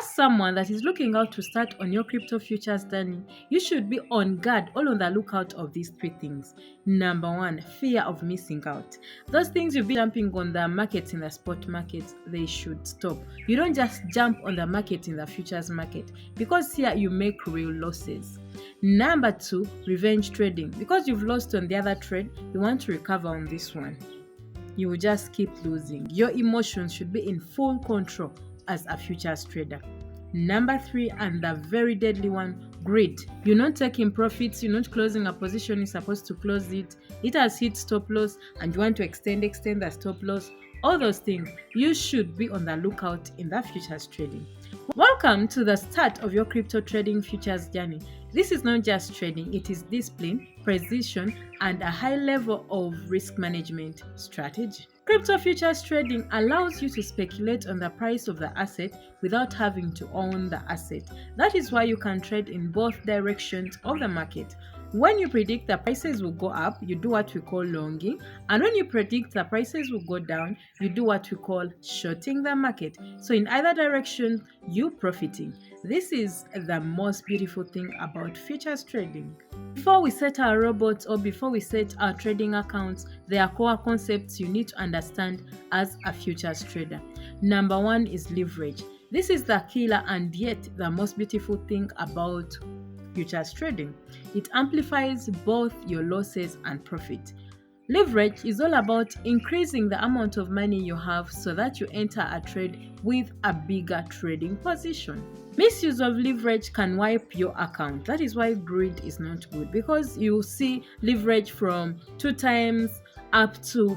Someone that is looking out to start on your crypto futures journey, you should be on guard, all on the lookout of these three things. Number one, fear of missing out. Those things you've been jumping on the markets in the spot market, they should stop. You don't just jump on the market in the futures market, because here you make real losses. Number two, revenge trading. Because you've lost on the other trade, you want to recover on this one. You will just keep losing. Your emotions should be in full control as a futures trader. Number three, and the very deadly one, greed. You're not taking profits, you're not closing a position you're supposed to close it. It has hit stop loss and you want to extend the stop loss. All those things, you should be on the lookout in that futures trading. Welcome to the start of your crypto trading futures journey. This is not just trading, it is discipline, precision, and a high level of risk management strategy. Crypto futures trading allows you to speculate on the price of the asset without having to own the asset. That is why you can trade in both directions of the market. When you predict the prices will go up, you do what we call longing, and when you predict the prices will go down, you do what we call shorting the market. So in either direction, you profiting. This is the most beautiful thing about futures trading. Before we set our robots or before we set our trading accounts, there are core concepts you need to understand as a futures trader. Number one is leverage. This is the killer and yet the most beautiful thing about futures trading. It amplifies both your losses and profit. Leverage is all about increasing the amount of money you have so that you enter a trade with a bigger trading position. Misuse of leverage can wipe your account. That is why greed is not good, because you see leverage from 2 times up to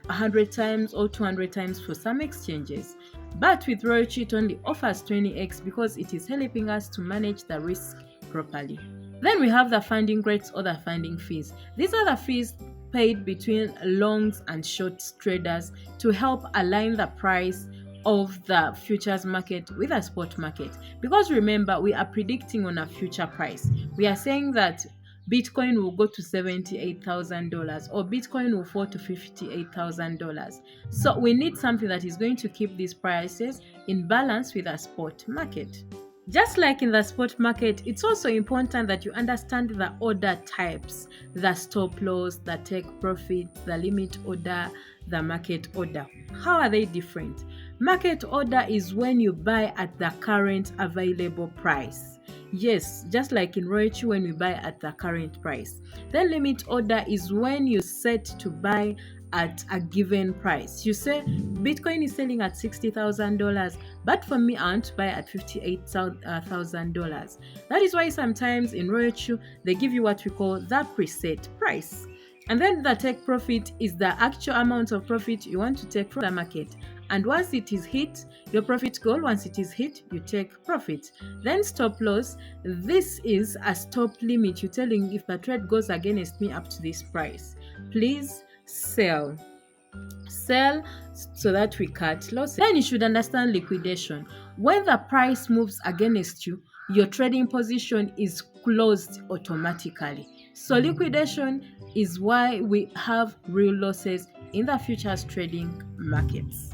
100 times or 200 times for some exchanges. But with Royalty, it only offers 20x because it is helping us to manage the risk properly. Then we have the funding rates or the funding fees. These are the fees paid between longs and short traders to help align the price of the futures market with a spot market. Because remember, we are predicting on a future price. We are saying that Bitcoin will go to $78,000 or Bitcoin will fall to $58,000. So we need something that is going to keep these prices in balance with a spot market. Just like in the spot market, it's also important that you understand the order types, the stop loss, the take profit, the limit order, the market order. How are they different? Market order is when you buy at the current available price. Yes, just like in Royalty when we buy at the current price. Then limit order is when you set to buy at a given price. You say Bitcoin is selling at $60,000, but for me I want to buy at $58,000. That is why sometimes in Royalty they give you what we call the preset price. And then the take profit is the actual amount of profit you want to take from the market. And once it is hit, your profit goal, once it is hit, you take profit. Then stop loss, this is a stop limit. You're telling if the trade goes against me up to this price, please sell so that we cut losses. Then you should understand liquidation. When the price moves against you, your trading position is closed automatically. So liquidation is why we have real losses in the futures trading markets.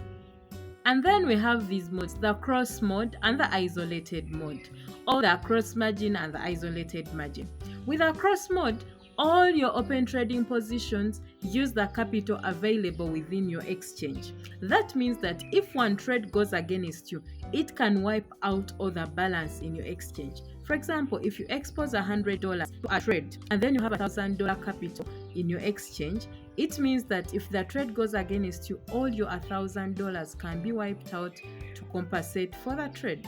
And then we have these modes, the cross mode and the isolated mode, or the cross margin and the isolated margin. With a cross mode, all your open trading positions use the capital available within your exchange. That means that if one trade goes against you, it can wipe out all the balance in your exchange. For example, if you expose $100 to a trade and then you have $1,000 capital in your exchange, it means that if the trade goes against you, all your $1,000 can be wiped out to compensate for the trade.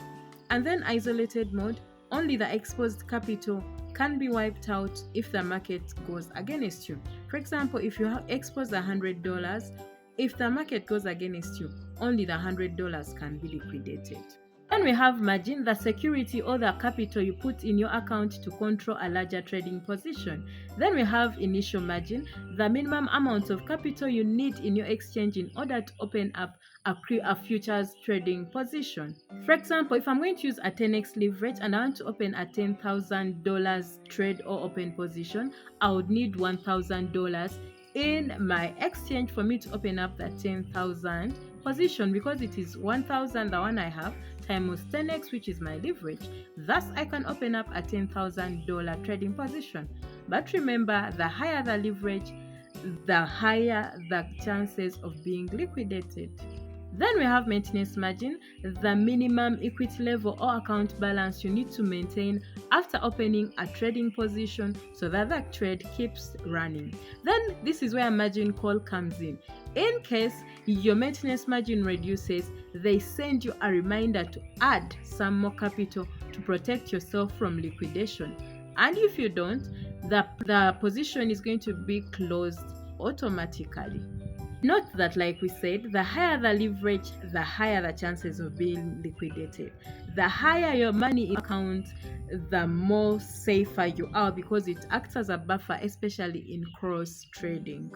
And then isolated mode, only the exposed capital can be wiped out if the market goes against you. For example, if you have exposed $100, if the market goes against you, only the $100 can be liquidated. Then we have margin, the security or the capital you put in your account to control a larger trading position. Then we have initial margin, the minimum amount of capital you need in your exchange in order to open up a futures trading position. For example, if I'm going to use a 10x leverage and I want to open a $10,000 trade or open position, I would need $1,000 in my exchange for me to open up that $10,000 position because it is 1000 the one I have times 10x, which is my leverage. Thus I can open up a $10,000 trading position. But remember, the higher the leverage, the higher the chances of being liquidated. Then we have maintenance margin, the minimum equity level or account balance you need to maintain after opening a trading position so that the trade keeps running. Then this is where margin call comes in. In case your maintenance margin reduces, they send you a reminder to add some more capital to protect yourself from liquidation. And if you don't, the position is going to be closed automatically. Note that, like we said, the higher the leverage, the higher the chances of being liquidated. The higher your money account, the more safer you are because it acts as a buffer, especially in cross trading.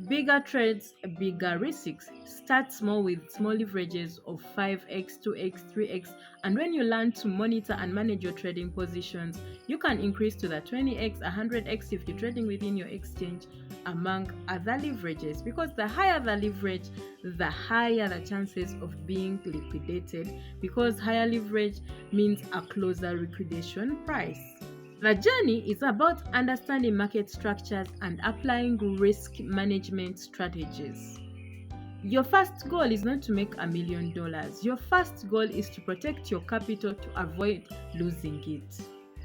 Bigger trades, bigger risks. Start small with small leverages of 5x, 2x, 3x, and when you learn to monitor and manage your trading positions, you can increase to the 20x, 100x if you're trading within your exchange, among other leverages, because the higher the leverage, the higher the chances of being liquidated, because higher leverage means a closer liquidation price. The journey is about understanding market structures and applying risk management strategies. Your first goal is not to make $1 million. Your first goal is to protect your capital to avoid losing it.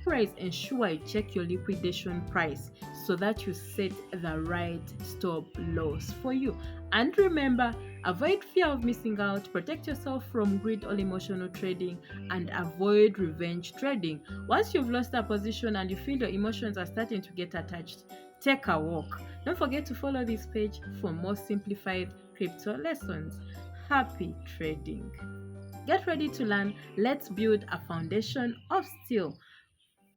Always ensure you check your liquidation price so that you set the right stop loss for you. And remember, avoid fear of missing out, protect yourself from greed or emotional trading, and avoid revenge trading. Once you've lost a position and you feel your emotions are starting to get attached, take a walk. Don't forget to follow this page for more simplified crypto lessons. Happy trading! Get ready to learn. Let's build a foundation of steel.